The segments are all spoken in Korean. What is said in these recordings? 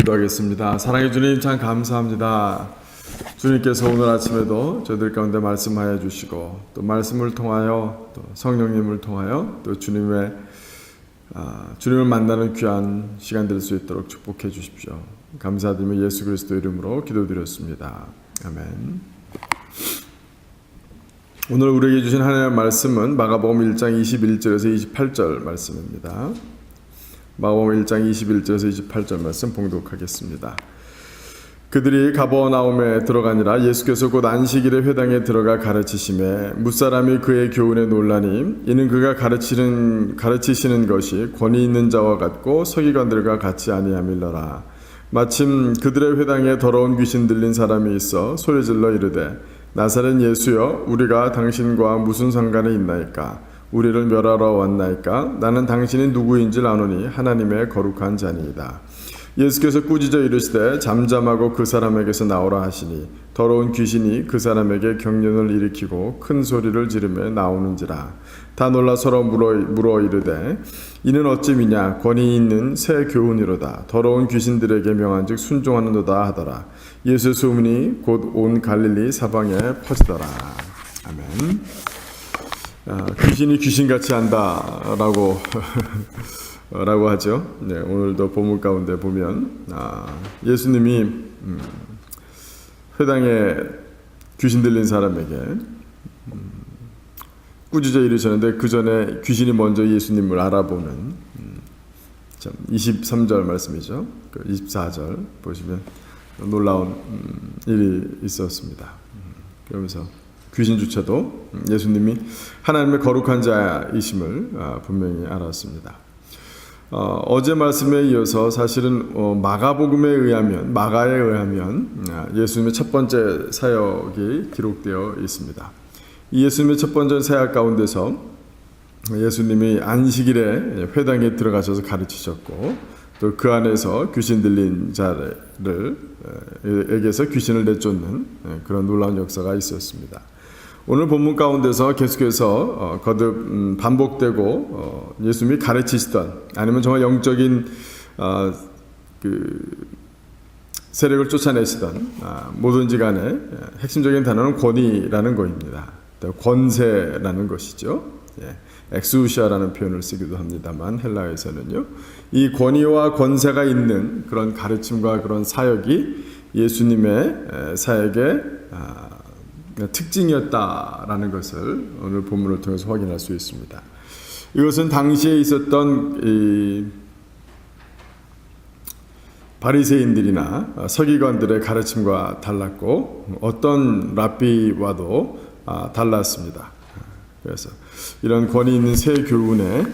기도하겠습니다. 사랑해 주님, 참 감사합니다. 주님께서 오늘 아침에도 저희들 가운데 말씀하여 주시고, 또 말씀을 통하여, 또 성령님을 통하여, 또 주님을 만나는 귀한 시간 될 수 있도록 축복해 주십시오. 감사드리며 예수 그리스도 이름으로 기도드렸습니다. 아멘. 오늘 우리에게 주신 하나님의 말씀은 마가복음 1장 21절에서 28절 말씀입니다. 마가복음 1장 21절에서 28절 말씀 봉독하겠습니다. 그들이 가버나움에 들어가니라. 예수께서 곧 안식일에 회당에 들어가 가르치심에 뭇사람이 그의 교훈에 놀라니 이는 그가 가르치시는 것이 권위 있는 자와 같고 서기관들과 같지 아니함일러라. 마침 그들의 회당에 더러운 귀신 들린 사람이 있어 소리질러 이르되 나사렛 예수여, 우리가 당신과 무슨 상관이 있나이까? 우리를 멸하러 왔나이까? 나는 당신이 누구인지 아노니 하나님의 거룩한 자니이다. 예수께서 꾸짖어 이르시되 잠잠하고 그 사람에게서 나오라 하시니 더러운 귀신이 그 사람에게 경련을 일으키고 큰 소리를 지르며 나오는지라. 다 놀라 서로 물어 이르되 이는 어찌미냐? 권위 있는 새 교훈이로다. 더러운 귀신들에게 명한즉 순종하는도다 하더라. 예수의 소문이 곧 온 갈릴리 사방에 퍼지더라. 아멘. 귀신이 귀신같이 한다라고 라고 하죠. 네, 오늘도 본문 가운데 보면 예수님이 회당에 귀신 들린 사람에게 꾸짖어 이르셨는데 그 전에 귀신이 먼저 예수님을 알아보는 23절 말씀이죠. 24절 보시면 놀라운 일이 있었습니다. 그러면서 귀신조차도 예수님이 하나님의 거룩한 자이심을 분명히 알았습니다. 어제 말씀에 이어서 사실은 마가복음에 의하면, 마가에 의하면 예수님의 첫 번째 사역이 기록되어 있습니다. 이 예수님의 첫 번째 사역 가운데서 예수님이 안식일에 회당에 들어가셔서 가르치셨고, 또 그 안에서 귀신 들린 자들에게서 귀신을 내쫓는 그런 놀라운 역사가 있었습니다. 오늘 본문 가운데서 계속해서 거듭 반복되고 예수님이 가르치시던, 아니면 정말 영적인 세력을 쫓아내시던 뭐든지 간에 핵심적인 단어는 권위라는 것입니다. 권세라는 것이죠. 엑수시아라는 표현을 쓰기도 합니다만 헬라에서는요, 이 권위와 권세가 있는 그런 가르침과 그런 사역이 예수님의 사역의 특징이었다라는 것을 오늘 본문을 통해서 확인할 수 있습니다. 이것은 당시에 있었던 이 바리새인들이나 서기관들의 가르침과 달랐고 어떤 랍비와도 달랐습니다. 그래서 이런 권위 있는 새 교훈에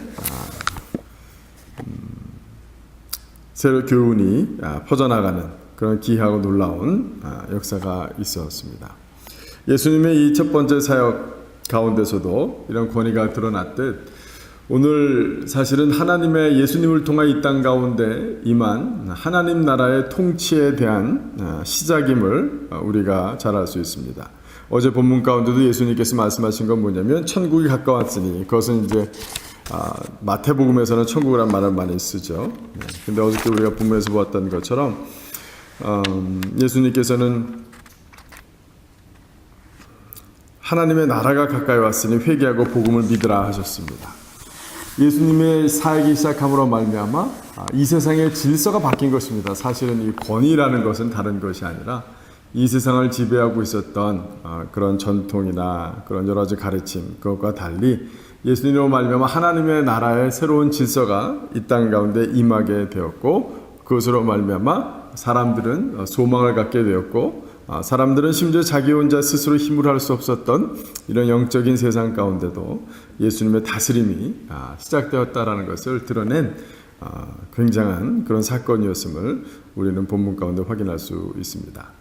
새 교훈이 퍼져나가는 그런 기이하고 놀라운 역사가 있었습니다. 예수님의 이 첫 번째 사역 가운데서도 이런 권위가 드러났듯 오늘 사실은 하나님의 예수님을 통한 이 땅 가운데 임한 하나님 나라의 통치에 대한 시작임을 우리가 잘 알 수 있습니다. 어제 본문 가운데도 예수님께서 말씀하신 건 뭐냐면 천국이 가까웠으니, 그것은 이제 마태복음에서는 천국이라는 말을 많이 쓰죠. 근데 어저께 우리가 본문에서 보았던 것처럼 예수님께서는 하나님의 나라가 가까이 왔으니 회개하고 복음을 믿으라 하셨습니다. 예수님의 사역이 시작함으로 말미암아 이 세상의 질서가 바뀐 것입니다. 사실은 이 권위라는 것은 다른 것이 아니라 이 세상을 지배하고 있었던 그런 전통이나 그런 여러 가지 가르침, 그것과 달리 예수님으로 말미암아 하나님의 나라의 새로운 질서가 이 땅 가운데 임하게 되었고, 그것으로 말미암아 사람들은 소망을 갖게 되었고, 사람들은 심지어 자기 혼자 스스로 힘을 할 수 없었던 이런 영적인 세상 가운데도 예수님의 다스림이 시작되었다라는 것을 드러낸 굉장한 그런 사건이었음을 우리는 본문 가운데 확인할 수 있습니다.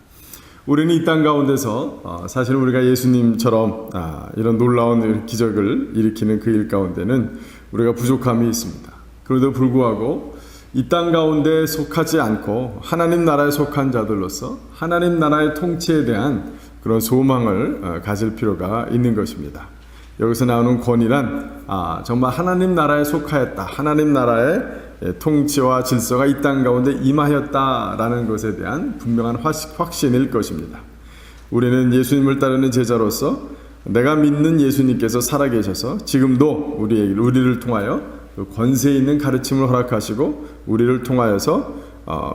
우리는 이 땅 가운데서 사실 우리가 예수님처럼 이런 놀라운 기적을 일으키는 그 일 가운데는 우리가 부족함이 있습니다. 그럼에도 불구하고 이 땅 가운데 속하지 않고 하나님 나라에 속한 자들로서 하나님 나라의 통치에 대한 그런 소망을 가질 필요가 있는 것입니다. 여기서 나오는 권위란 정말 하나님 나라에 속하였다, 하나님 나라의 통치와 질서가 이 땅 가운데 임하였다라는 것에 대한 분명한 확신일 것입니다. 우리는 예수님을 따르는 제자로서 내가 믿는 예수님께서 살아계셔서 지금도 우리를 통하여 권세 있는 가르침을 허락하시고 우리를 통하여서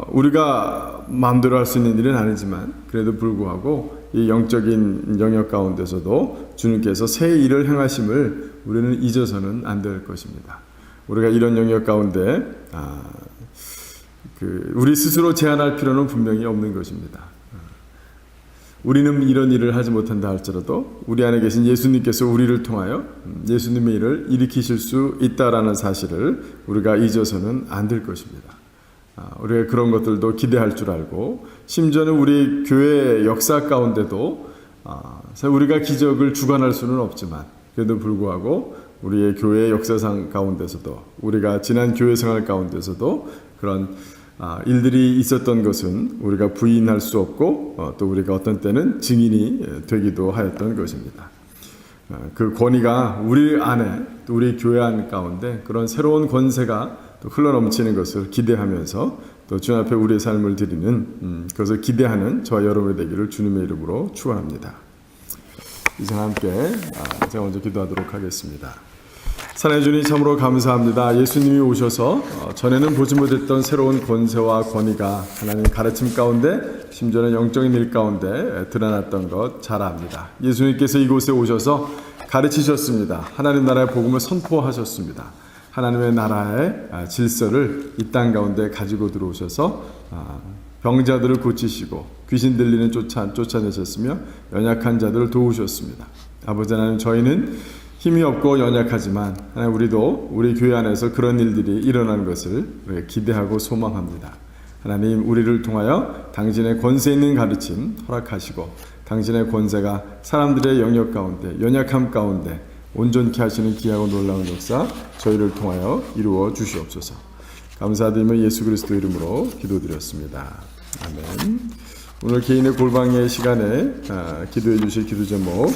우리가 마음대로 할 수 있는 일은 아니지만 그래도 불구하고 이 영적인 영역 가운데서도 주님께서 새 일을 행하심을 우리는 잊어서는 안 될 것입니다. 우리가 이런 영역 가운데 우리 스스로 제한할 필요는 분명히 없는 것입니다. 우리는 이런 일을 하지 못한다 할지라도 우리 안에 계신 예수님께서 우리를 통하여 예수님의 일을 일으키실 수 있다라는 사실을 우리가 잊어서는 안 될 것입니다. 우리가 그런 것들도 기대할 줄 알고 심지어는 우리 교회 역사 가운데도 우리가 기적을 주관할 수는 없지만 그래도 불구하고 우리의 교회 역사상 가운데서도 우리가 지난 교회 생활 가운데서도 그런 일들이 있었던 것은 우리가 부인할 수 없고 또 우리가 어떤 때는 증인이 되기도 하였던 것입니다. 그 권위가 우리 안에 또 우리 교회 안 가운데 그런 새로운 권세가 또 흘러넘치는 것을 기대하면서 또 주님 앞에 우리의 삶을 드리는 그것을 기대하는 저와 여러분이 되기를 주님의 이름으로 축원합니다. 이제 함께 제가 먼저 기도하도록 하겠습니다. 사랑해 주님 참으로 감사합니다. 예수님이 오셔서 전에는 보지 못했던 새로운 권세와 권위가 하나님 가르침 가운데 심지어는 영적인 일 가운데 드러났던 것 잘 압니다. 예수님께서 이곳에 오셔서 가르치셨습니다. 하나님 나라의 복음을 선포하셨습니다. 하나님의 나라의 질서를 이 땅 가운데 가지고 들어오셔서 병자들을 고치시고 귀신 들리는 쫓아내셨으며 연약한 자들을 도우셨습니다. 아버지 하나님 저희는 힘이 없고 연약하지만 하나님 우리도 우리 교회 안에서 그런 일들이 일어나는 것을 기대하고 소망합니다. 하나님 우리를 통하여 당신의 권세 있는 가르침 허락하시고 당신의 권세가 사람들의 영역 가운데 연약함 가운데 온전케 하시는 귀하고 놀라운 역사 저희를 통하여 이루어 주시옵소서. 감사드리며 예수 그리스도 이름으로 기도드렸습니다. 아멘. 오늘 개인의 골방의 시간에 기도해 주실 기도 제목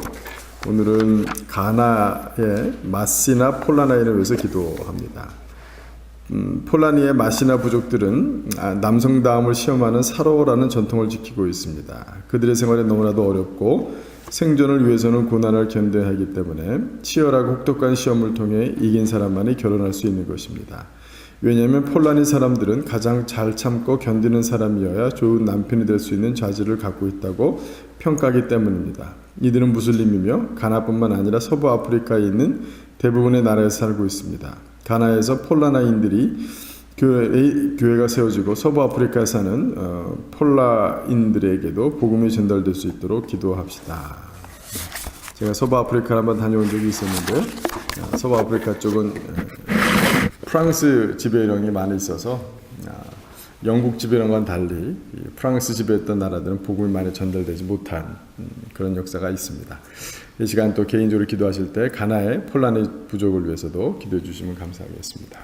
오늘은 가나의 마시나 폴라나이를 위해서 기도합니다. 폴라니의 마시나 부족들은 남성다움을 시험하는 사로라는 전통을 지키고 있습니다. 그들의 생활이 너무나도 어렵고 생존을 위해서는 고난을 견뎌야 하기 때문에 치열하고 혹독한 시험을 통해 이긴 사람만이 결혼할 수 있는 것입니다. 왜냐하면 폴라니 사람들은 가장 잘 참고 견디는 사람이어야 좋은 남편이 될 수 있는 자질을 갖고 있다고 평가하기 때문입니다. 이들은 무슬림이며 가나뿐만 아니라 서부 아프리카에 있는 대부분의 나라에서 살고 있습니다. 가나에서 폴라나인들이 교회가 세워지고 서부 아프리카에 사는 폴라인들에게도 복음이 전달될 수 있도록 기도합시다. 제가 서부 아프리카를 한번 다녀온 적이 있었는데 서부 아프리카 쪽은 프랑스 지배령이 많이 있어서 영국 지배령과는 달리 프랑스 지배했던 나라들은 복음이 많이 전달되지 못한 그런 역사가 있습니다. 이 시간 또 개인적으로 기도하실 때 가나의 폴라니 부족을 위해서도 기도해 주시면 감사하겠습니다.